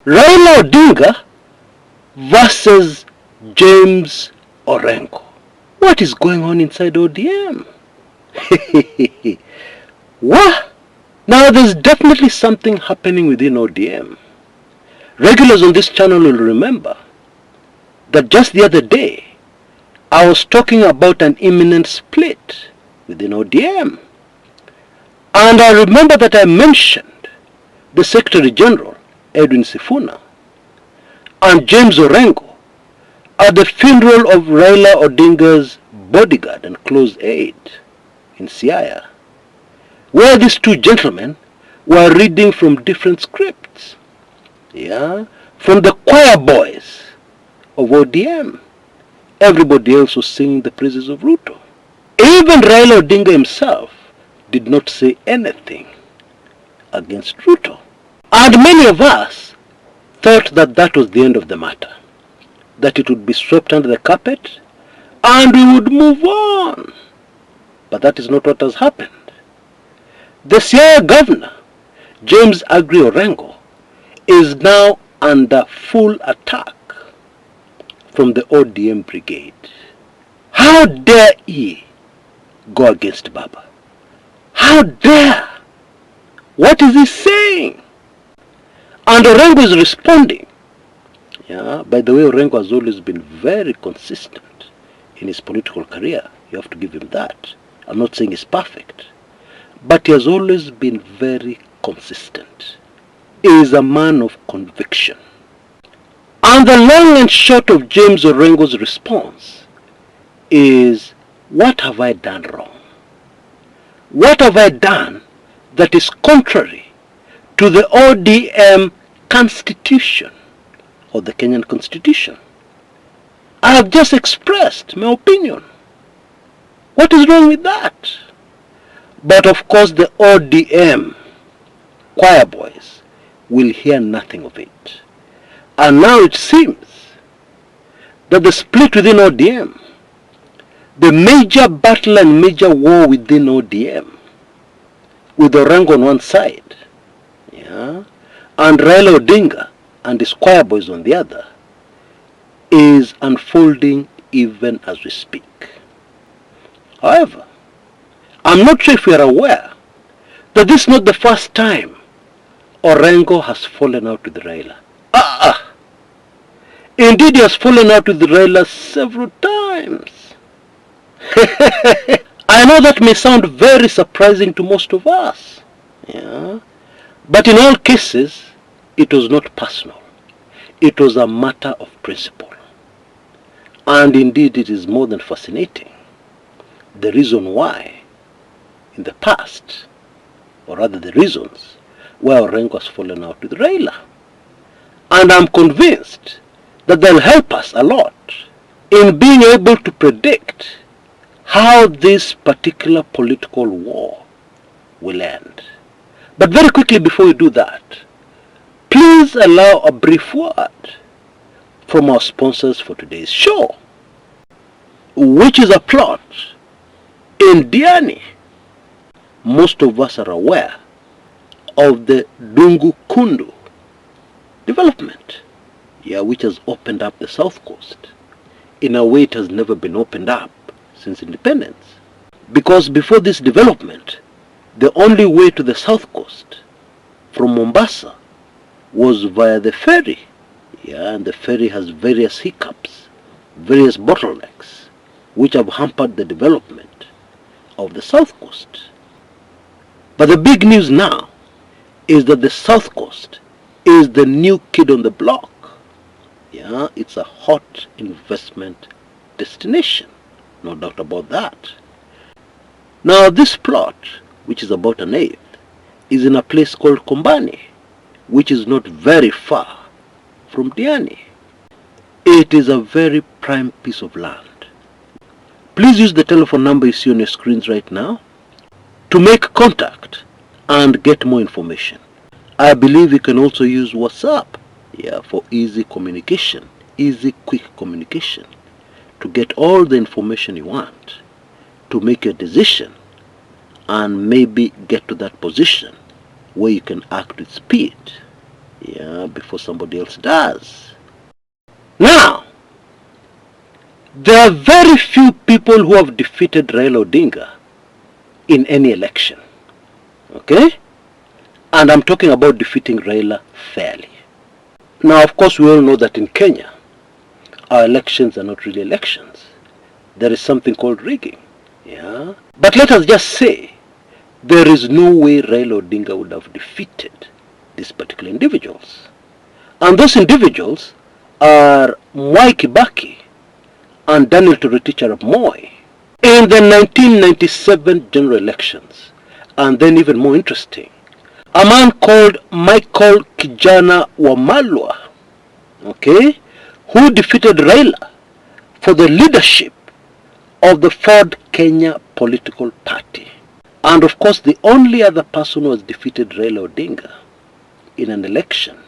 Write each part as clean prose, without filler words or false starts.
Raila Odinga versus James Orengo. What is going on inside ODM? What? Now there's definitely something happening within ODM. Regulars on this channel will remember that just the other day I was talking about an imminent split within ODM. And I remember that I mentioned the Secretary General, Edwin Sifuna, and James Orengo at the funeral of Raila Odinga's bodyguard and close aide in Siaya, where these two gentlemen were reading from different scripts, from the choir boys of ODM. Everybody else was singing the praises of Ruto. Even Raila Odinga himself did not say anything against Ruto. And many of us thought that that was the end of the matter, that it would be swept under the carpet and we would move on. But that is not what has happened. The Siaya governor, James Agri Orengo, is now under full attack from the ODM brigade. How dare he go against Baba? How dare? What is he saying? And Orengo is responding. By the way, Orengo has always been very consistent in his political career. You have to give him that. I'm not saying he's perfect, but he has always been very consistent. He is a man of conviction. And the long and short of James Orengo's response is, what have I done wrong? What have I done that is contrary to the ODM constitution or the Kenyan constitution? I have just expressed my opinion. What is wrong with that? But of course the ODM choir boys will hear nothing of it. And now it seems that the split within ODM, the major battle and major war within ODM, with Orango on one side, and Raila Odinga and his choir boys on the other, is unfolding even as we speak. However, I'm not sure if you are aware that this is not the first time Orengo has fallen out with Raila. Indeed, he has fallen out with Raila several times. I know that may sound very surprising to most of us, but in all cases, it was not personal. It was a matter of principle. And indeed, it is more than fascinating. The reason why, in the past, or rather the reasons why Orengo has fallen out with Raila. And I'm convinced that they'll help us a lot in being able to predict how this particular political war will end. But very quickly before we do that, please allow a brief word from our sponsors for today's show, which is a plot in Diani. Most of us are aware of the Dungu Kundu development, which has opened up the south coast in a way it has never been opened up since independence. Because before this development, the only way to the south coast from Mombasa was via the ferry. And the ferry has various hiccups, various bottlenecks, which have hampered the development of the south coast. But the big news now is that the south coast is the new kid on the block. It's a hot investment destination, no doubt about that. Now this plot, which is about an eighth, is in a place called Kombani, which is not very far from Diani. It is a very prime piece of land. Please use the telephone number you see on your screens right now to make contact and get more information. I believe you can also use WhatsApp for easy communication, easy quick communication, to get all the information you want, to make your decision, and maybe get to that position where you can act with speed. yeah, before somebody else does. Now, there are very few people who have defeated Raila Odinga in any election. Okay? And I'm talking about defeating Raila fairly. Now, of course, we all know that in Kenya, our elections are not really elections. There is something called rigging. Yeah? But let us just say, there is no way Raila Odinga would have defeated these particular individuals. And those individuals are Mwai Kibaki and Daniel Toroitich arap Moi in the 1997 general elections. And then even more interesting, a man called Michael Kijana Wamalwa, okay, who defeated Raila for the leadership of the Ford Kenya political party. And of course, the only other person who has defeated Raila Odinga in an election,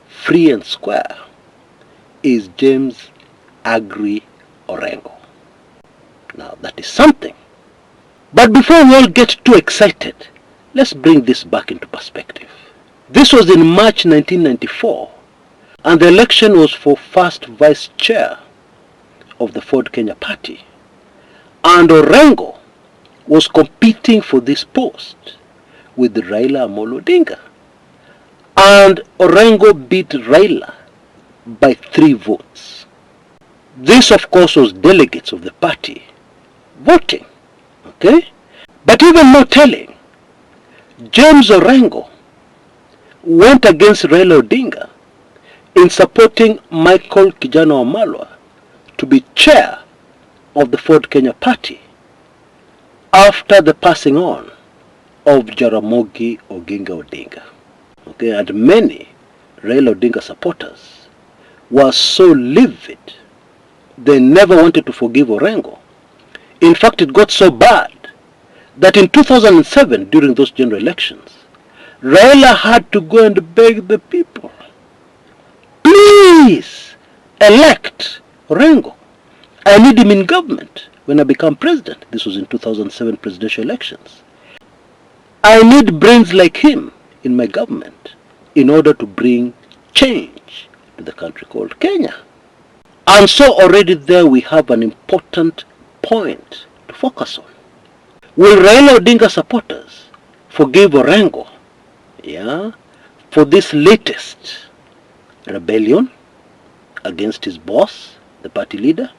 free and square, is James Agri Orengo. Now that is something. But before we all get too excited, let's bring this back into perspective. This was in March 1994, and the election was for first vice chair of the Ford Kenya party. And Orengo was competing for this post with Raila Odinga. And Orengo beat Raila by 3 votes. This, of course, was delegates of the party voting. Okay? But even more telling, James Orengo went against Raila Odinga in supporting Michael Kijana Wamalwa to be chair of the Ford Kenya party after the passing on of Jaramogi Oginga Odinga. Okay, and many Raila Odinga supporters were so livid, they never wanted to forgive Orengo. In fact, it got so bad that in 2007, during those general elections, Raila had to go and beg the people, please elect Orengo. I need him in government when I become president. This was in 2007 presidential elections. I need brains like him in my government in order to bring change to the country called Kenya. And so already there we have an important point to focus on. Will Raila Odinga supporters forgive Orengo, yeah, for this latest rebellion against his boss, the party leader?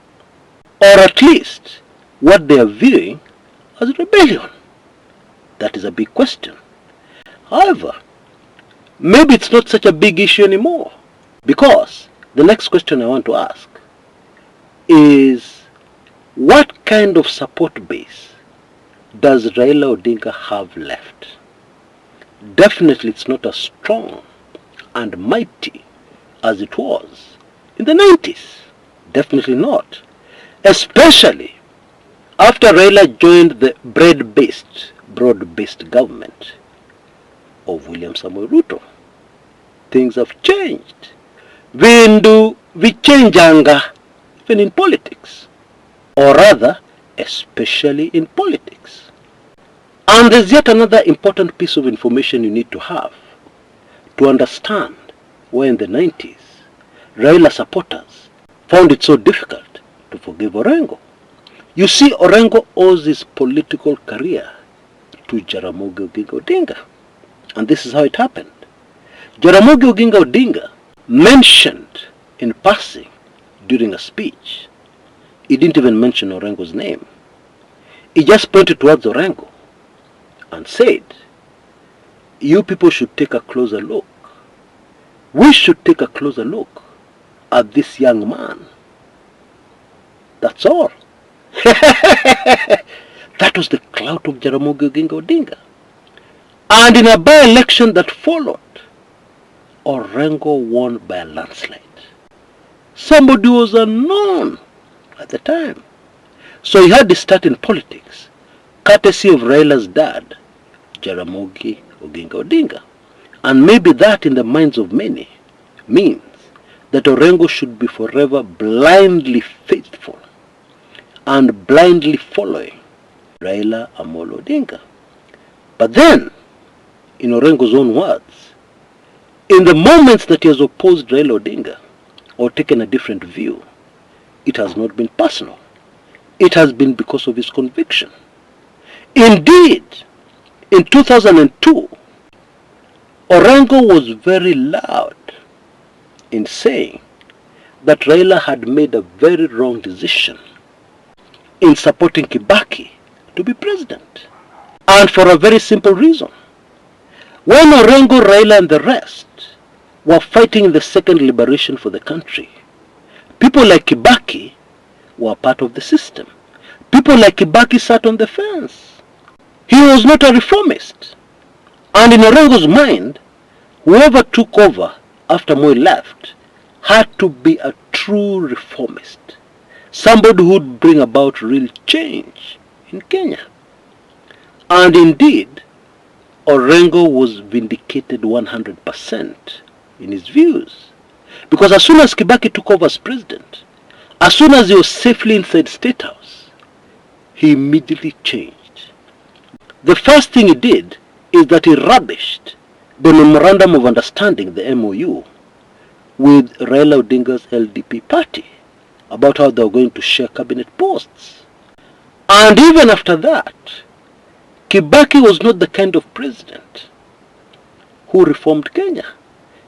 Or at least what they are viewing as rebellion? That is a big question. However, maybe it's not such a big issue anymore, because the next question I want to ask is, what kind of support base does Raila Odinga have left? Definitely it's not as strong and mighty as it was in the 90s. Definitely not. Especially after Raila joined the broad-based government of William Samoei Ruto. Things have changed. Vindu vichenjanga, even in politics. Or rather, especially in politics. And there's yet another important piece of information you need to have to understand why in the 90s, Raila supporters found it so difficult to forgive Orengo. You see, Orengo owes his political career to Jaramogi Oginga Odinga. And this is how it happened. Jaramogi Oginga Odinga mentioned in passing during a speech, he didn't even mention Orengo's name. He just pointed towards Orengo and said, you people should take a closer look. We should take a closer look at this young man. That's all. That was the clout of Jaramogi Oginga Odinga. And in a by-election that followed, Orengo won by a landslide. Somebody was unknown at the time. So he had to start in politics, courtesy of Raila's dad, Jaramogi Oginga Odinga. And maybe that in the minds of many means that Orengo should be forever blindly faithful and blindly following Raila Amolo Odinga. But then, in Orengo's own words, In the moments that he has opposed Raila Odinga or taken a different view, it has not been personal. It has been because of his conviction. Indeed, in 2002, Orango was very loud in saying that Raila had made a very wrong decision in supporting Kibaki to be president. And for a very simple reason. When Orengo, Raila and the rest were fighting in the second liberation for the country, people like Kibaki were part of the system. People like Kibaki sat on the fence. He was not a reformist. And in Orengo's mind, whoever took over after Moi left had to be a true reformist. Somebody who would bring about real change in Kenya. And indeed, Orengo was vindicated 100% in his views. Because as soon as Kibaki took over as president, as soon as he was safely inside State House, he immediately changed. The first thing he did is that he rubbished the Memorandum of Understanding, the MOU, with Raila Odinga's LDP party about how they were going to share cabinet posts. And even after that, Kibaki was not the kind of president who reformed Kenya.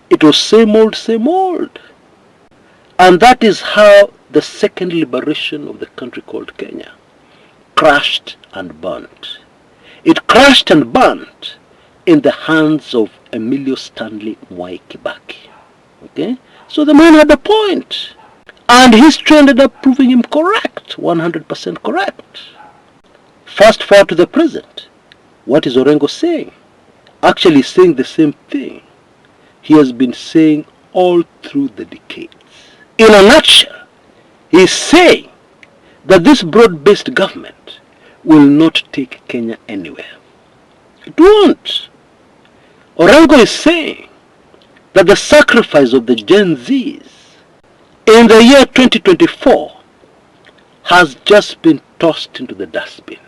It was same old, same old. And that is how the second liberation of the country called Kenya crashed and burnt. It crashed and burnt in the hands of Emilio Stanley Mwai Kibaki. Okay? So the man had a point. And history ended up proving him correct, 100% correct. Fast forward to the present. What is Orengo saying? Actually saying the same thing he has been saying all through the decades. In a nutshell, he is saying that this broad-based government will not take Kenya anywhere. It won't. Orango is saying that the sacrifice of the Gen Zs in the year 2024 has just been tossed into the dustbin,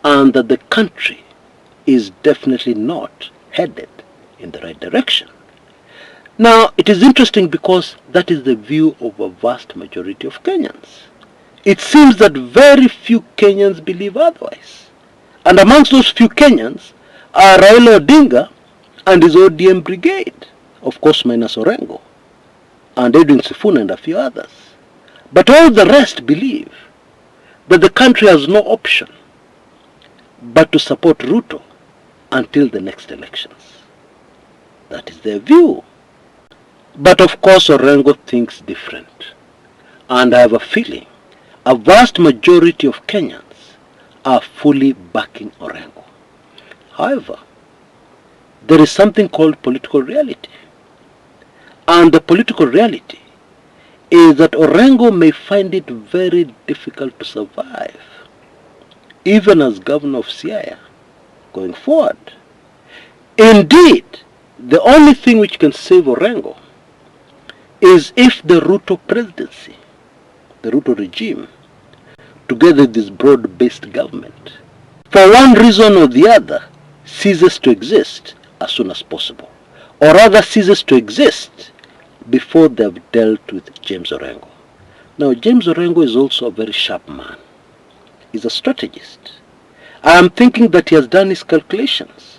and that the country is definitely not headed in the right direction. Now, it is interesting because that is the view of a vast majority of Kenyans. It seems that very few Kenyans believe otherwise. And amongst those few Kenyans are Raila Odinga and his ODM brigade, of course minus Orengo, and Edwin Sifuna and a few others. But all the rest believe that the country has no option but to support Ruto until the next elections. That is their view. But of course Orengo thinks different. And I have a feeling a vast majority of Kenyans are fully backing Orengo. However, there is something called political reality. And the political reality is that Orengo may find it very difficult to survive, even as governor of Siaya, going forward. Indeed, the only thing which can save Orengo is if the Ruto presidency, the Ruto regime, together with this broad-based government, for one reason or the other, ceases to exist as soon as possible, or rather ceases to exist before they have dealt with James Orengo. Now, James Orengo is also a very sharp man. He's a strategist. I am thinking that he has done his calculations,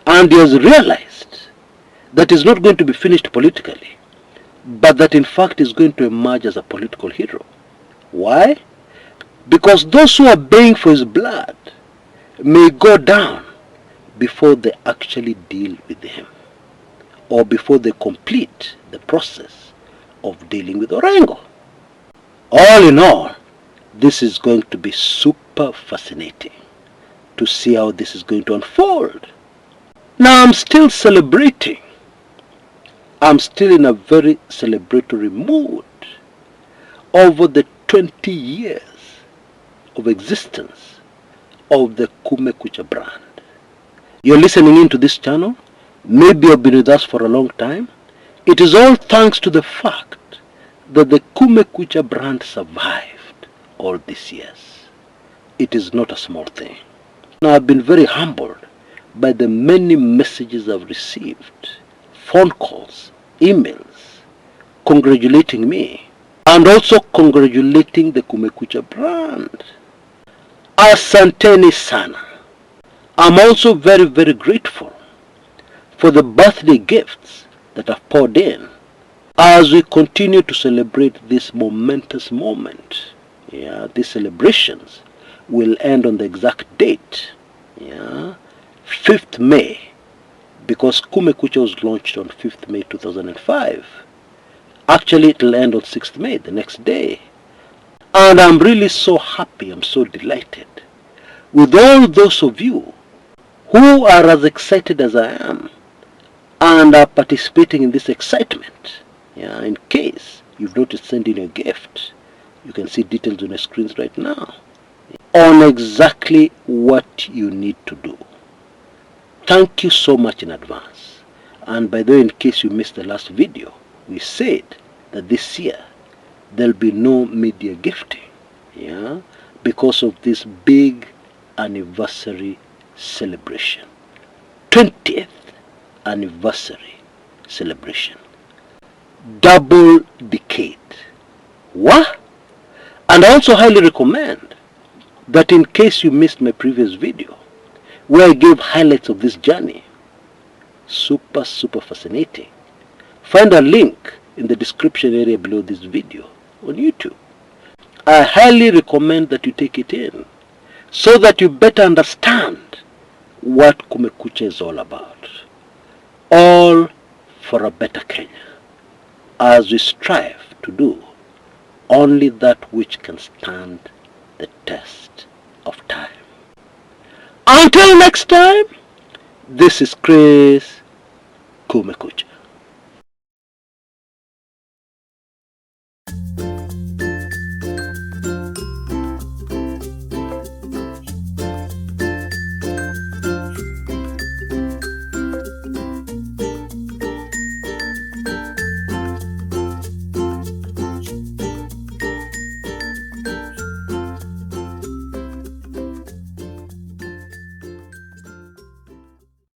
and he has realized that he's not going to be finished politically, but that in fact is going to emerge as a political hero. Why? Because those who are baying for his blood may go down before they actually deal with him, or before they complete the process of dealing with Orengo. All in all, this is going to be super fascinating to see how this is going to unfold. Now I'm still celebrating. I'm still in a very celebratory mood over the 20 years of existence of the Kumekucha brand. You're listening into this channel. Maybe you've been with us for a long time. It is all thanks to the fact that the Kumekucha brand survived all these years. It is not a small thing. Now I've been very humbled by the many messages I've received phone calls, emails, congratulating me, and also congratulating the Kumekucha brand. Asanteni sana. I'm also very, very grateful for the birthday gifts that have poured in as we continue to celebrate this momentous moment. Yeah, these celebrations will end on the exact date. Yeah, 5th May, because Kumekucha was launched on 5th May 2005. Actually, it will end on 6th May, the next day. And I'm really so happy, I'm so delighted with all those of you who are as excited as I am and are participating in this excitement. Yeah, in case you've not sent in your gift, you can see details on the screens right now on exactly what you need to do. Thank you so much in advance. And by the way, in case you missed the last video, we said that this year there'll be no media gifting, yeah, because of this big anniversary celebration. 20th anniversary celebration. Double decade. What? And I also highly recommend that in case you missed my previous video, where I gave highlights of this journey, super fascinating, find a link in the description area below this video on YouTube. I highly recommend that you take it in so that you better understand what Kumekucha is all about. All for a better Kenya, as we strive to do only that which can stand the test of time. Until next time, this is Chris Kumekucha.